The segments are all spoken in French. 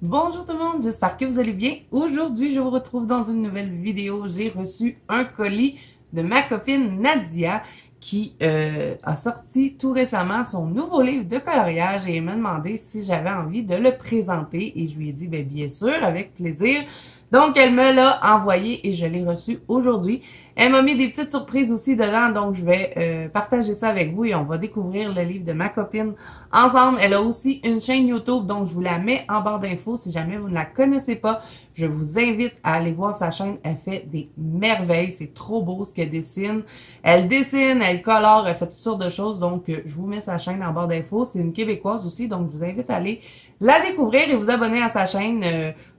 Bonjour tout le monde, j'espère que vous allez bien. Aujourd'hui, je vous retrouve dans une nouvelle vidéo. J'ai reçu un colis de ma copine Nadia qui a sorti tout récemment son nouveau livre de coloriage et elle m'a demandé si j'avais envie de le présenter et je lui ai dit bien sûr, avec plaisir. Donc, elle me l'a envoyé et je l'ai reçu aujourd'hui. Elle m'a mis des petites surprises aussi dedans, donc je vais partager ça avec vous et on va découvrir le livre de ma copine ensemble. Elle a aussi une chaîne YouTube, donc je vous la mets en barre d'infos. Si jamais vous ne la connaissez pas, je vous invite à aller voir sa chaîne. Elle fait des merveilles, c'est trop beau ce qu'elle dessine. Elle dessine, elle colore, elle fait toutes sortes de choses, donc je vous mets sa chaîne en barre d'infos. C'est une Québécoise aussi, donc je vous invite à aller la découvrir et vous abonner à sa chaîne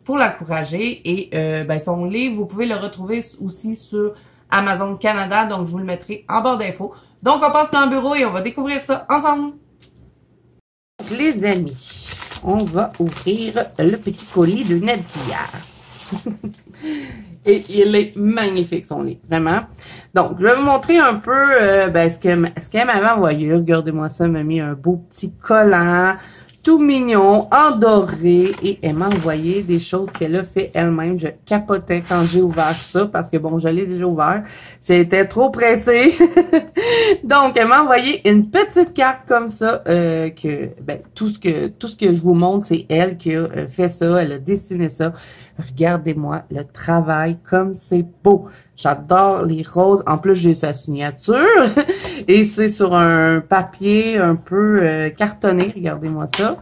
pour l'encourager. Et son livre, vous pouvez le retrouver aussi sur Amazon Canada, donc je vous le mettrai en barre d'infos. Donc on passe dans le bureau et on va découvrir ça ensemble. Les amis, on va ouvrir le petit colis de Nadia. Et il est magnifique son livre, vraiment. Donc, je vais vous montrer un peu ce qu'elle m'avait envoyé. Regardez-moi ça, elle m'a mis un beau petit collant, tout mignon, en doré, et elle m'a envoyé des choses qu'elle a fait elle-même. Je capotais quand j'ai ouvert ça, parce que bon, je l'ai déjà ouvert. J'étais trop pressée. Donc, elle m'a envoyé une petite carte comme ça, tout ce que je vous montre, c'est elle qui a fait ça, elle a dessiné ça. Regardez-moi le travail, comme c'est beau. J'adore les roses. En plus, j'ai sa signature. Et c'est sur un papier un peu cartonné. Regardez-moi ça.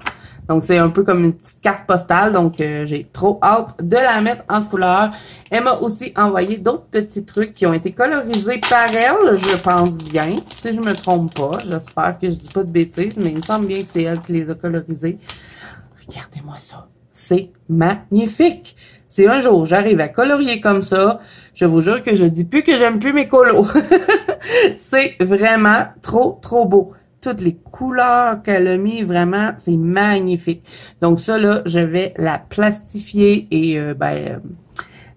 Donc, c'est un peu comme une petite carte postale. Donc, j'ai trop hâte de la mettre en couleur. Elle m'a aussi envoyé d'autres petits trucs qui ont été colorisés par elle, je pense bien. Si je me trompe pas, j'espère que je dis pas de bêtises, mais il me semble bien que c'est elle qui les a colorisés. Regardez-moi ça. C'est magnifique. Si un jour j'arrive à colorier comme ça, je vous jure que je dis plus que j'aime plus mes colos. C'est vraiment trop, trop beau. Toutes les couleurs qu'elle a mis, vraiment, c'est magnifique. Donc ça, là, je vais la plastifier et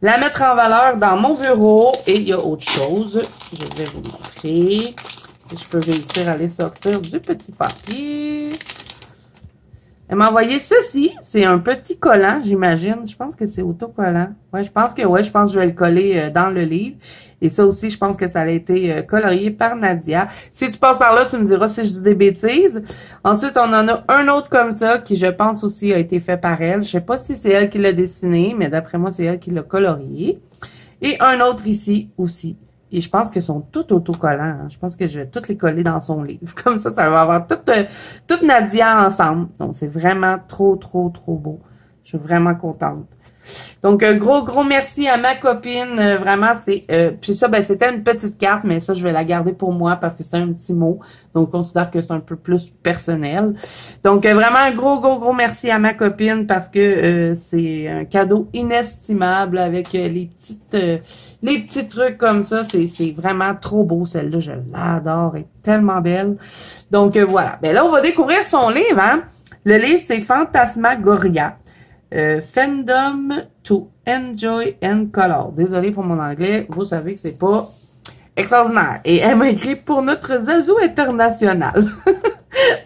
la mettre en valeur dans mon bureau. Et il y a autre chose. Je vais vous montrer. Si je peux réussir à les sortir du petit papier. Elle m'a envoyé ceci. C'est un petit collant, j'imagine. Je pense que c'est autocollant. Ouais, je pense que je vais le coller dans le livre. Et ça aussi, je pense que ça a été colorié par Nadia. Si tu passes par là, tu me diras si je dis des bêtises. Ensuite, on en a un autre comme ça qui, je pense aussi, a été fait par elle. Je sais pas si c'est elle qui l'a dessiné, mais d'après moi, c'est elle qui l'a colorié. Et un autre ici aussi. Et je pense qu'ils sont tous autocollants. Hein. Je pense que je vais toutes les coller dans son livre. Comme ça va avoir toute Nadia ensemble. Donc, c'est vraiment trop, trop, trop beau. Je suis vraiment contente. Donc, un gros merci à ma copine. Vraiment, c'est... puis ça, c'était une petite carte, mais ça, je vais la garder pour moi parce que c'est un petit mot. Donc, on considère que c'est un peu plus personnel. Donc, vraiment, un gros merci à ma copine parce que c'est un cadeau inestimable avec les petits trucs comme ça. C'est vraiment trop beau, celle-là. Je l'adore. Elle est tellement belle. Donc, voilà. Ben là, on va découvrir son livre, hein. Le livre, c'est Phantasmagoria. Fandom to Enjoy and Color. Désolée pour mon anglais, vous savez que c'est pas extraordinaire. Et elle m'a écrit pour notre Zazou international.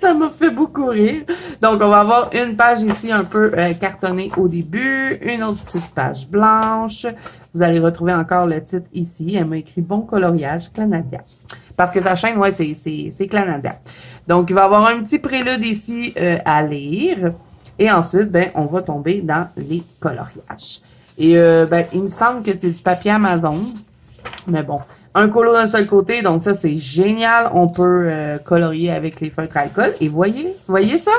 Ça m'a fait beaucoup rire. Donc, on va avoir une page ici un peu cartonnée au début, une autre petite page blanche. Vous allez retrouver encore le titre ici. Elle m'a écrit Bon coloriage, Clanadia. Parce que sa chaîne, ouais, c'est Clanadia. Donc, il va y avoir un petit prélude ici à lire. Et ensuite, on va tomber dans les coloriages. Et il me semble que c'est du papier Amazon. Mais bon, un colo d'un seul côté, donc ça, c'est génial. On peut colorier avec les feutres à alcool. Et voyez ça?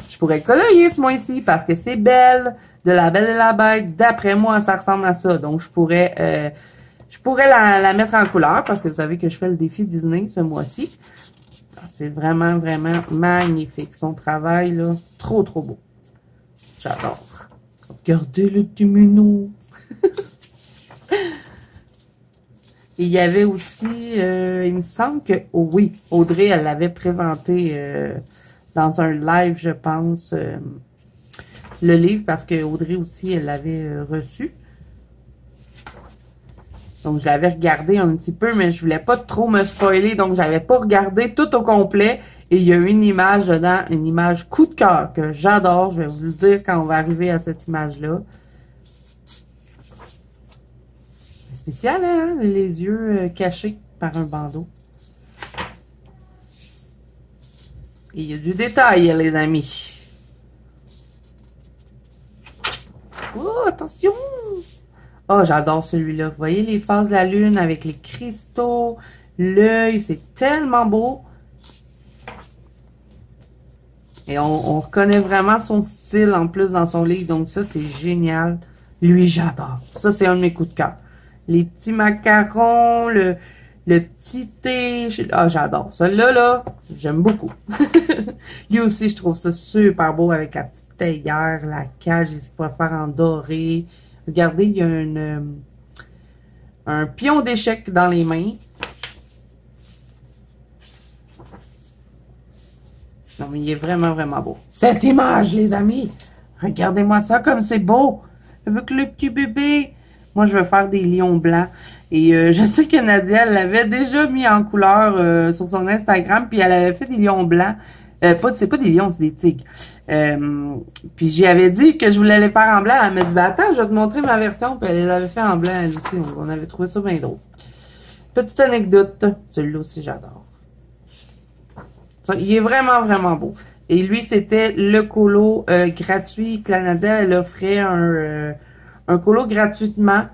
Je pourrais colorier ce mois-ci parce que c'est Belle, de La Belle et la Bête. D'après moi, ça ressemble à ça. Donc, je pourrais la mettre en couleur parce que vous savez que je fais le défi Disney ce mois-ci. C'est vraiment, vraiment magnifique. Son travail, là, trop, trop beau. J'adore. Regardez le petit minou. Il y avait aussi, il me semble que, oh oui, Audrey, elle l'avait présenté dans un live, je pense, le livre, parce que Audrey aussi, elle l'avait reçu. Donc, je l'avais regardé un petit peu, mais je voulais pas trop me spoiler. Donc, j'avais pas regardé tout au complet. Et il y a une image dedans, une image coup de cœur que j'adore. Je vais vous le dire quand on va arriver à cette image-là. C'est spécial, hein? Les yeux cachés par un bandeau. Et il y a du détail, les amis. Oh, attention! Oh, j'adore celui-là. Vous voyez les phases de la lune avec les cristaux, l'œil, c'est tellement beau. Et on reconnaît vraiment son style en plus dans son livre. Donc ça, c'est génial. Lui, j'adore. Ça, c'est un de mes coups de cœur. Les petits macarons, le petit thé. Ah, j'adore. Celui-là, là, j'aime beaucoup. Lui aussi, je trouve ça super beau avec la petite théière, la cage, il se pourrait faire en doré. Regardez, il y a un pion d'échec dans les mains. Non, mais il est vraiment, vraiment beau. Cette image, les amis! Regardez-moi ça comme c'est beau! Avec le petit bébé! Moi, je veux faire des lions blancs. Et je sais que Nadia, elle l'avait déjà mis en couleur sur son Instagram, puis elle avait fait des lions blancs. C'est pas des lions, c'est des tigres. Puis j'y avais dit que je voulais les faire en blanc. Elle m'a dit, ben attends, je vais te montrer ma version. Puis elle les avait fait en blanc, elle aussi. On avait trouvé ça bien drôle. Petite anecdote. Celui-là aussi, j'adore. Il est vraiment, vraiment beau. Et lui, c'était le colo gratuit que la Nadia, elle offrait un colo gratuitement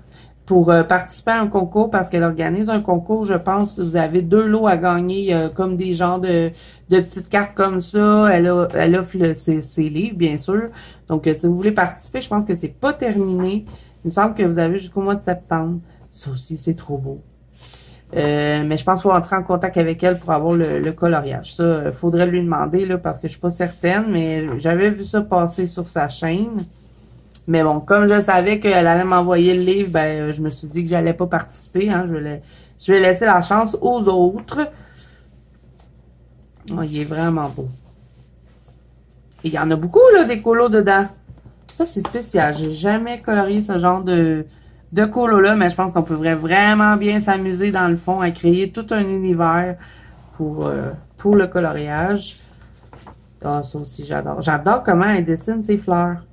pour participer à un concours parce qu'elle organise un concours, je pense. Vous avez 2 lots à gagner, comme des genres de petites cartes comme ça. Elle offre ses livres, bien sûr. Donc, si vous voulez participer, je pense que c'est pas terminé. Il me semble que vous avez jusqu'au mois de septembre. Ça aussi, c'est trop beau. Mais je pense qu'il faut entrer en contact avec elle pour avoir le coloriage. Ça, faudrait lui demander, là, parce que je suis pas certaine, mais j'avais vu ça passer sur sa chaîne. Mais bon, comme je savais qu'elle allait m'envoyer le livre, ben, je me suis dit que j'allais pas participer, hein. Je vais laisser la chance aux autres. Oh, il est vraiment beau. Et il y en a beaucoup, là, des colos dedans. Ça, c'est spécial. J'ai jamais colorié ce genre de colo-là, mais je pense qu'on pourrait vraiment bien s'amuser dans le fond à créer tout un univers pour le coloriage. Ah, ça aussi, j'adore. J'adore comment elle dessine ses fleurs.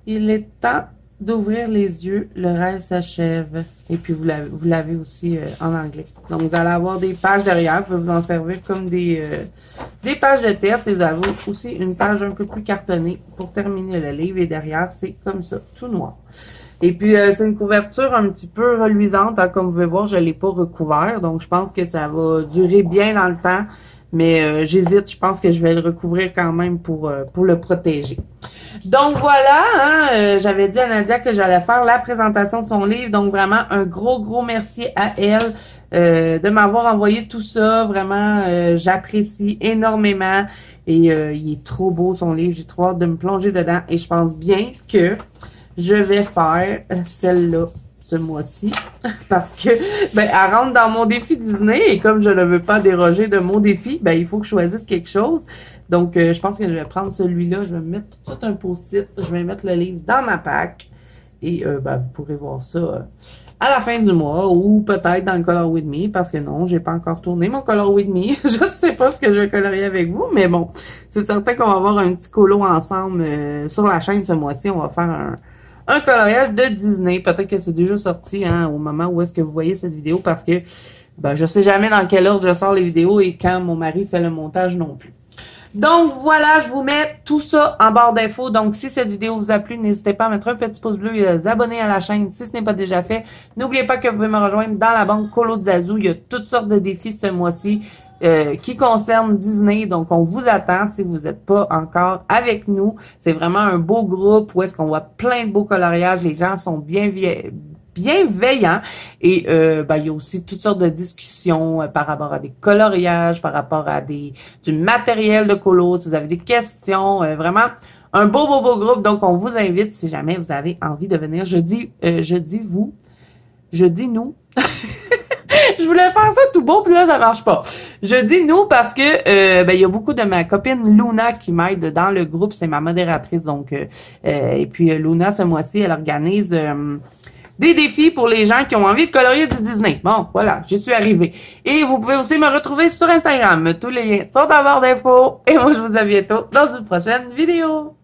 Il est temps d'ouvrir les yeux, le rêve s'achève. Et puis, vous l'avez aussi en anglais. Donc, vous allez avoir des pages derrière. Vous pouvez vous en servir comme des pages de test. Et vous avez aussi une page un peu plus cartonnée pour terminer le livre. Et derrière, c'est comme ça, tout noir. Et puis, c'est une couverture un petit peu reluisante. Hein, comme vous pouvez voir, je ne l'ai pas recouvert. Donc, je pense que ça va durer bien dans le temps. Mais j'hésite, je pense que je vais le recouvrir quand même pour le protéger. Donc voilà, hein, j'avais dit à Nadia que j'allais faire la présentation de son livre. Donc vraiment, un gros merci à elle de m'avoir envoyé tout ça. Vraiment, j'apprécie énormément. Et il est trop beau son livre. J'ai trop hâte de me plonger dedans. Et je pense bien que je vais faire celle-là ce mois-ci parce que ben elle rentre dans mon défi Disney et comme je ne veux pas déroger de mon défi, ben il faut que je choisisse quelque chose. Donc je pense que je vais prendre celui-là, je vais mettre tout un post-it, je vais mettre le livre dans ma pack et ben vous pourrez voir ça à la fin du mois ou peut-être dans le Color With Me parce que non, j'ai pas encore tourné mon Color With Me. Je sais pas ce que je vais colorier avec vous, mais bon, c'est certain qu'on va avoir un petit colo ensemble sur la chaîne ce mois-ci. On va faire un coloriage de Disney. Peut-être que c'est déjà sorti hein, au moment où est-ce que vous voyez cette vidéo parce que ben, je sais jamais dans quel ordre je sors les vidéos et quand mon mari fait le montage non plus. Donc voilà, je vous mets tout ça en barre d'infos. Donc si cette vidéo vous a plu, n'hésitez pas à mettre un petit pouce bleu et à vous abonner à la chaîne si ce n'est pas déjà fait. N'oubliez pas que vous pouvez me rejoindre dans la banque Colo de Zazou. Il y a toutes sortes de défis ce mois-ci qui concernent Disney. Donc on vous attend si vous n'êtes pas encore avec nous. C'est vraiment un beau groupe où est-ce qu'on voit plein de beaux coloriages. Les gens sont bienveillants et ben, il y a aussi toutes sortes de discussions par rapport à des coloriages, par rapport à du matériel de colo, si vous avez des questions, vraiment un beau groupe. Donc on vous invite si jamais vous avez envie de venir. Je dis nous. Je voulais faire ça tout beau, puis là, ça marche pas. Je dis nous parce que il y a beaucoup de ma copine Luna qui m'aide dans le groupe, c'est ma modératrice donc et puis Luna ce mois-ci elle organise des défis pour les gens qui ont envie de colorier du Disney. Bon, voilà, j'y suis arrivée. Et vous pouvez aussi me retrouver sur Instagram. Tous les liens sont en barre d'infos. Et moi, je vous dis à bientôt dans une prochaine vidéo.